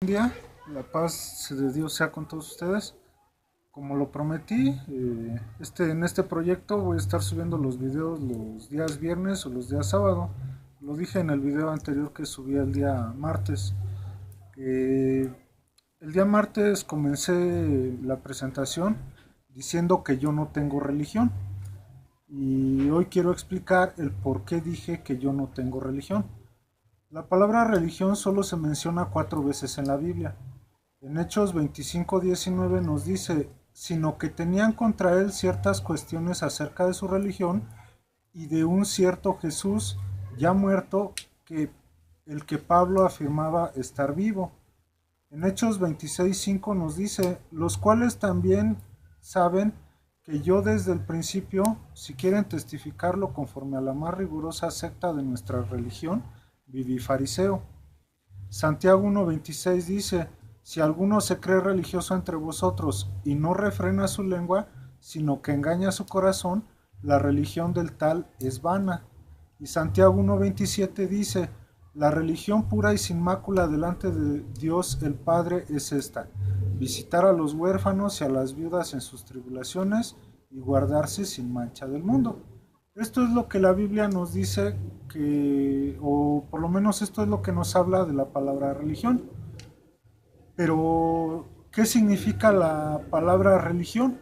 Día, la paz de Dios sea con todos ustedes. Como lo prometí, en este proyecto voy a estar subiendo los videos los días viernes o los días sábado. Lo dije en el video anterior que subí el día martes. Eh, el día martes comencé la presentación diciendo que yo no tengo religión. Y hoy quiero explicar el por qué dije que yo no tengo religión. La palabra religión solo se menciona 4 veces en la Biblia. En Hechos 25:19 nos dice, sino que tenían contra él ciertas cuestiones acerca de su religión y de un cierto Jesús ya muerto, que el que Pablo afirmaba estar vivo. En Hechos 26:5 nos dice, los cuales también saben que yo desde el principio, si quieren testificarlo conforme a la más rigurosa secta de nuestra religión, viví fariseo. Santiago 1:26 dice, si alguno se cree religioso entre vosotros y no refrena su lengua, sino que engaña su corazón, la religión del tal es vana. Y Santiago 1:27 dice, la religión pura y sin mácula delante de Dios el Padre es esta, visitar a los huérfanos y a las viudas en sus tribulaciones y guardarse sin mancha del mundo. Esto es lo que la Biblia nos dice que, o por lo menos esto es lo que nos habla de la palabra religión. Pero, ¿qué significa la palabra religión?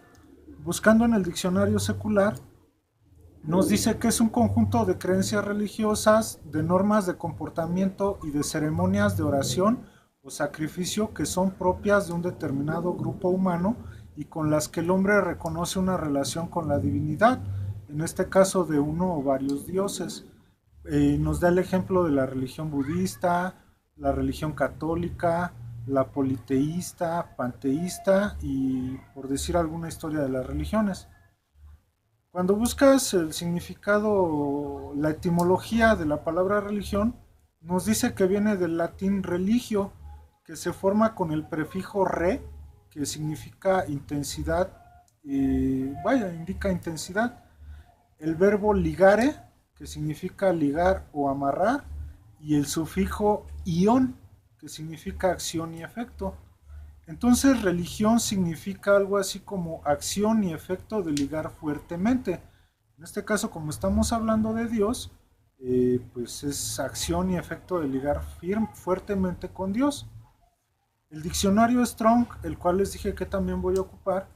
Buscando en el diccionario secular, nos dice que es un conjunto de creencias religiosas, de normas de comportamiento y de ceremonias de oración o sacrificio que son propias de un determinado grupo humano y con las que el hombre reconoce una relación con la divinidad, en este caso de uno o varios dioses. Nos da el ejemplo de la religión budista, la religión católica, la politeísta, panteísta y por decir alguna historia de las religiones. Cuando buscas el significado, la etimología de la palabra religión, nos dice que viene del latín religio, que se forma con el prefijo re, que significa intensidad, indica intensidad. El verbo ligare, que significa ligar o amarrar, y el sufijo ion, que significa acción y efecto. Entonces religión significa algo así como acción y efecto de ligar fuertemente. En este caso, como estamos hablando de Dios, pues es acción y efecto de ligar fuertemente con Dios. El diccionario Strong, el cual les dije que también voy a ocupar,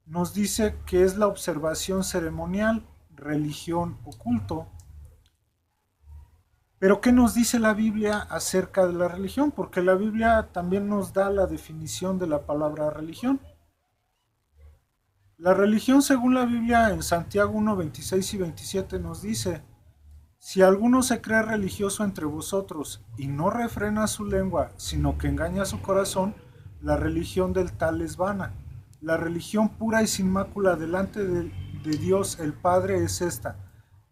nos dice que es la observación ceremonial, religión o culto. Pero ¿qué nos dice la Biblia acerca de la religión? Porque la Biblia también nos da la definición de la palabra religión. La religión, según la Biblia, en Santiago 1:26 y 27 nos dice, si alguno se cree religioso entre vosotros y no refrena su lengua, sino que engaña su corazón, la religión del tal es vana. La religión pura y sin mácula delante de Dios el Padre es esta,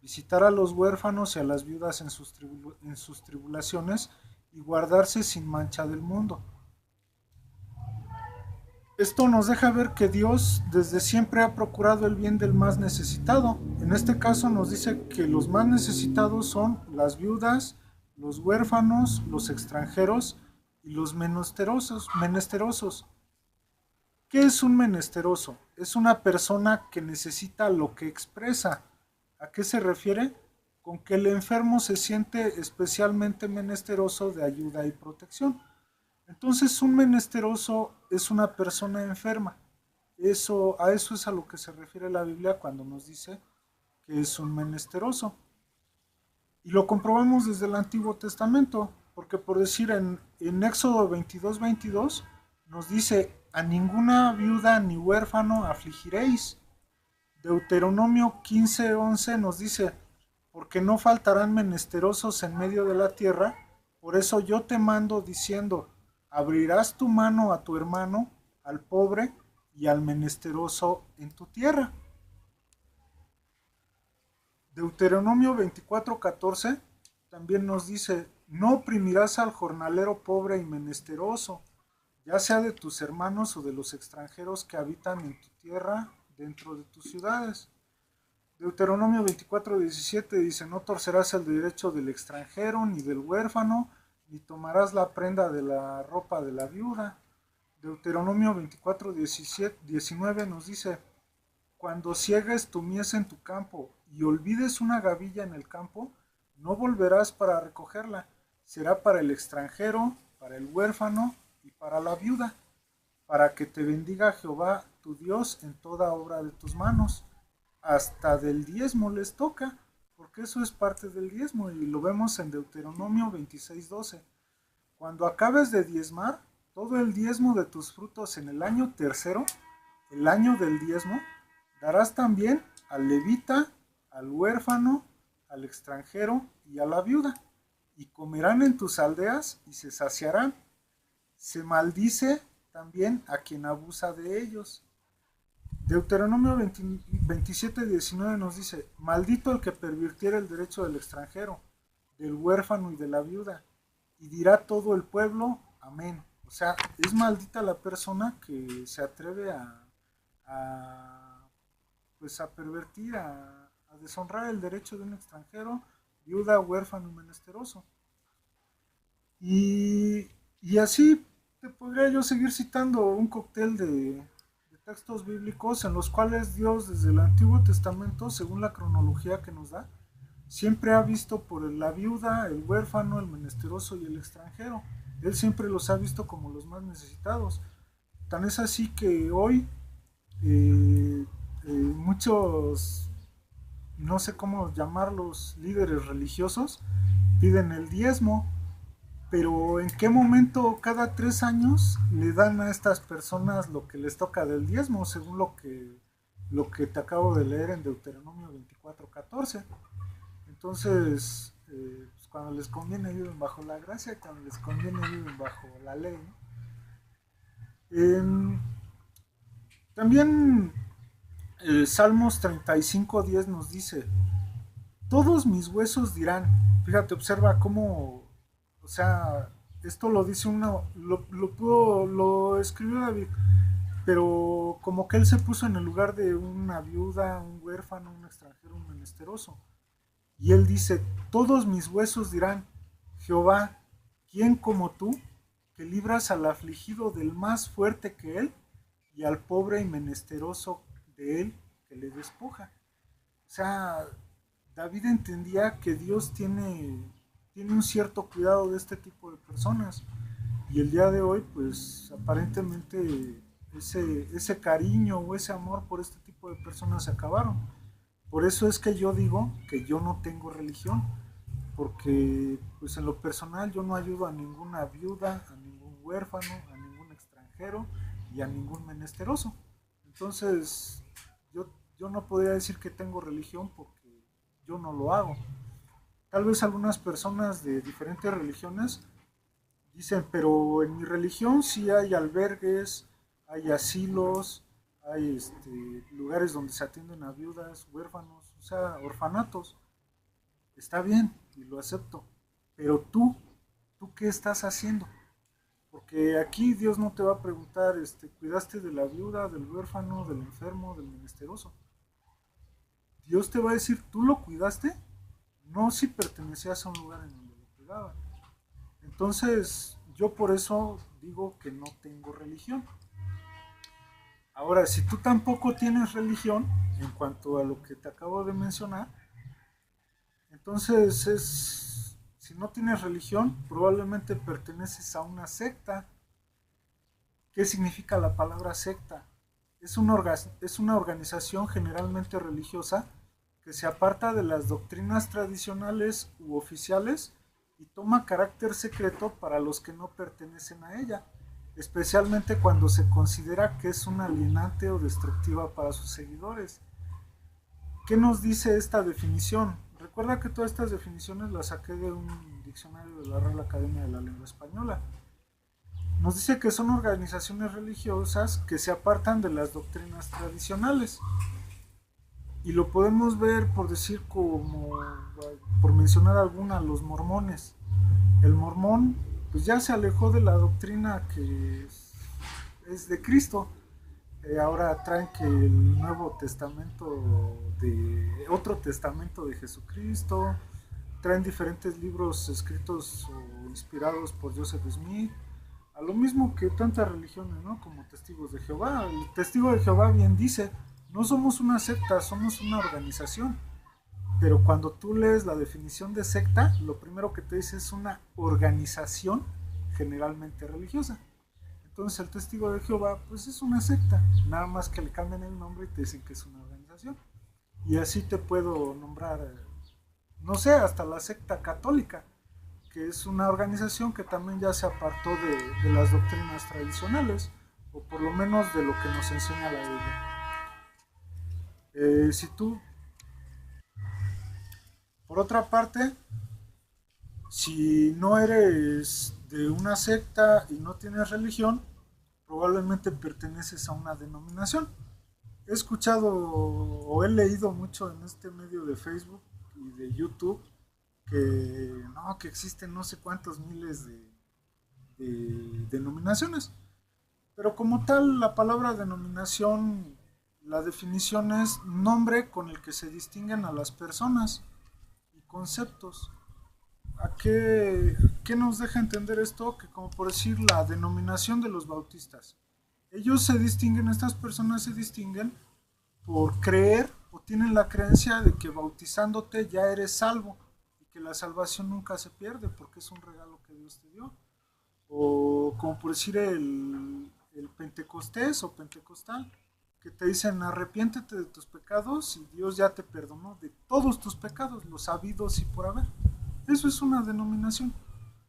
visitar a los huérfanos y a las viudas en sus tribulaciones y guardarse sin mancha del mundo. Esto nos deja ver que Dios desde siempre ha procurado el bien del más necesitado. En este caso nos dice que los más necesitados son las viudas, los huérfanos, los extranjeros y los menesterosos. ¿Qué es un menesteroso? Es una persona que necesita lo que expresa. ¿A qué se refiere? Con que el enfermo se siente especialmente menesteroso de ayuda y protección. Entonces un menesteroso es una persona enferma. A eso es a lo que se refiere la Biblia cuando nos dice que es un menesteroso. Y lo comprobamos desde el Antiguo Testamento, porque por decir en Éxodo 22:22 nos dice, a ninguna viuda ni huérfano afligiréis. Deuteronomio 15:11 nos dice, porque no faltarán menesterosos en medio de la tierra, por eso yo te mando diciendo, abrirás tu mano a tu hermano, al pobre y al menesteroso en tu tierra. Deuteronomio 24:14 también nos dice, no oprimirás al jornalero pobre y menesteroso, ya sea de tus hermanos o de los extranjeros que habitan en tu tierra, dentro de tus ciudades. Deuteronomio 24:17 dice, no torcerás el derecho del extranjero ni del huérfano, ni tomarás la prenda de la ropa de la viuda. Deuteronomio 24, 19 nos dice, cuando ciegues tu mies en tu campo y olvides una gavilla en el campo, no volverás para recogerla. Será para el extranjero, para el huérfano y para la viuda, para que te bendiga Jehová tu Dios en toda obra de tus manos. Hasta del diezmo les toca, porque eso es parte del diezmo y lo vemos en Deuteronomio 26:12. Cuando acabes de diezmar, todo el diezmo de tus frutos en el año tercero, el año del diezmo, darás también al levita, al huérfano, al extranjero y a la viuda, y comerán en tus aldeas y se saciarán. Se maldice también a quien abusa de ellos. Deuteronomio 27:19 nos dice, maldito el que pervirtiera el derecho del extranjero, del huérfano y de la viuda, y dirá todo el pueblo, amén. O sea, es maldita la persona que se atreve a pues a pervertir, a deshonrar el derecho de un extranjero, viuda, huérfano y menesteroso. Y así te podría yo seguir citando un cóctel de textos bíblicos en los cuales Dios desde el Antiguo Testamento, según la cronología que nos da, siempre ha visto por la viuda, el huérfano, el menesteroso y el extranjero. Él siempre los ha visto como los más necesitados. Tan es así que hoy muchos, no sé cómo llamarlos, líderes religiosos, piden el diezmo, pero ¿en qué momento cada 3 años le dan a estas personas lo que les toca del diezmo, según lo que te acabo de leer en Deuteronomio 24:14? Entonces, pues cuando les conviene viven bajo la gracia, y cuando les conviene viven bajo la ley, ¿no? También Salmos 35:10 nos dice, todos mis huesos dirán, fíjate, observa cómo, o sea, esto lo dice uno, lo escribió David, pero como que él se puso en el lugar de una viuda, un huérfano, un extranjero, un menesteroso. Y él dice, todos mis huesos dirán, Jehová, ¿quién como tú, que libras al afligido del más fuerte que él, y al pobre y menesteroso de él que le despoja? O sea, David entendía que Dios tiene un cierto cuidado de este tipo de personas. Y el día de hoy, pues aparentemente ese cariño o ese amor por este tipo de personas se acabaron. Por eso es que yo digo que yo no tengo religión, porque pues en lo personal yo no ayudo a ninguna viuda, a ningún huérfano, a ningún extranjero y a ningún menesteroso. Entonces yo no podría decir que tengo religión porque yo no lo hago. Tal vez algunas personas de diferentes religiones dicen, pero en mi religión sí hay albergues, hay asilos, hay lugares donde se atienden a viudas, huérfanos, o sea, orfanatos. Está bien y lo acepto, pero ¿tú qué estás haciendo? Porque aquí Dios no te va a preguntar, ¿cuidaste de la viuda, del huérfano, del enfermo, del menesteroso? Dios te va a decir, ¿tú lo cuidaste? No si pertenecías a un lugar en donde lo cuidaban. Entonces, yo por eso digo que no tengo religión. Ahora, si tú tampoco tienes religión, en cuanto a lo que te acabo de mencionar, entonces si no tienes religión, probablemente perteneces a una secta. ¿Qué significa la palabra secta? Es una organización generalmente religiosa que se aparta de las doctrinas tradicionales u oficiales y toma carácter secreto para los que no pertenecen a ella, especialmente cuando se considera que es una alienante o destructiva para sus seguidores. ¿Qué nos dice esta definición? Recuerda que todas estas definiciones las saqué de un diccionario de la Real Academia de la Lengua Española. Nos dice que son organizaciones religiosas que se apartan de las doctrinas tradicionales. Y lo podemos ver por decir como, por mencionar alguna, los mormones. El mormón pues ya se alejó de la doctrina que es de Cristo. Ahora traen que el Nuevo Testamento otro testamento de Jesucristo, traen diferentes libros escritos o inspirados por Joseph Smith, a lo mismo que tantas religiones, ¿no? Como Testigos de Jehová. El Testigo de Jehová bien dice, no somos una secta, somos una organización. Pero cuando tú lees la definición de secta, lo primero que te dice es una organización generalmente religiosa. Entonces el Testigo de Jehová pues es una secta, nada más que le cambian el nombre y te dicen que es una organización. Y así te puedo nombrar, no sé, hasta la secta católica, que es una organización que también ya se apartó de las doctrinas tradicionales, o por lo menos de lo que nos enseña la Biblia. Si tú, por otra parte, si no eres de una secta y no tienes religión, probablemente perteneces a una denominación. He escuchado o he leído mucho en este medio de Facebook y de YouTube que no, que existen no sé cuántos miles de denominaciones. Pero como tal, la palabra denominación, la definición es nombre con el que se distinguen a las personas y conceptos. ¿Qué nos deja entender esto? Que como por decir la denominación de los bautistas. Ellos se distinguen, estas personas se distinguen por creer o tienen la creencia de que bautizándote ya eres salvo y que la salvación nunca se pierde porque es un regalo que Dios te dio. O como por decir el pentecostés o pentecostal, que te dicen arrepiéntete de tus pecados y Dios ya te perdonó de todos tus pecados, los habidos y por haber. Eso es una denominación,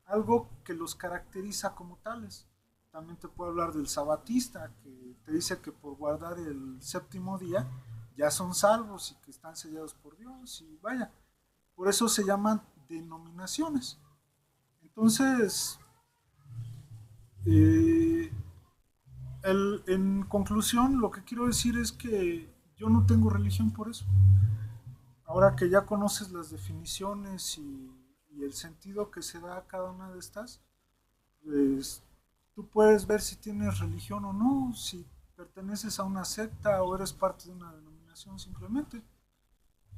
algo que los caracteriza como tales. También te puedo hablar del sabatista, que te dice que por guardar el séptimo día ya son salvos y que están sellados por Dios. Y vaya, por eso se llaman denominaciones. Entonces, eh, en conclusión, lo que quiero decir es que yo no tengo religión por eso. Ahora que ya conoces las definiciones y el sentido que se da a cada una de estas, pues tú puedes ver si tienes religión o no, si perteneces a una secta o eres parte de una denominación simplemente.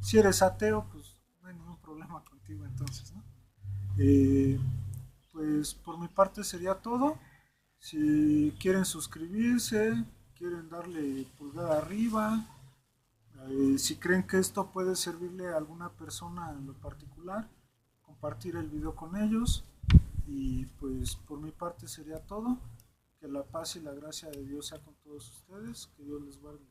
Si eres ateo, pues no hay ningún problema contigo entonces, ¿no? Eh, pues por mi parte sería todo. Si quieren suscribirse, quieren darle pulgar arriba, si creen que esto puede servirle a alguna persona en lo particular, compartir el video con ellos. Y pues por mi parte sería todo. Que la paz y la gracia de Dios sea con todos ustedes. Que Dios les guarde.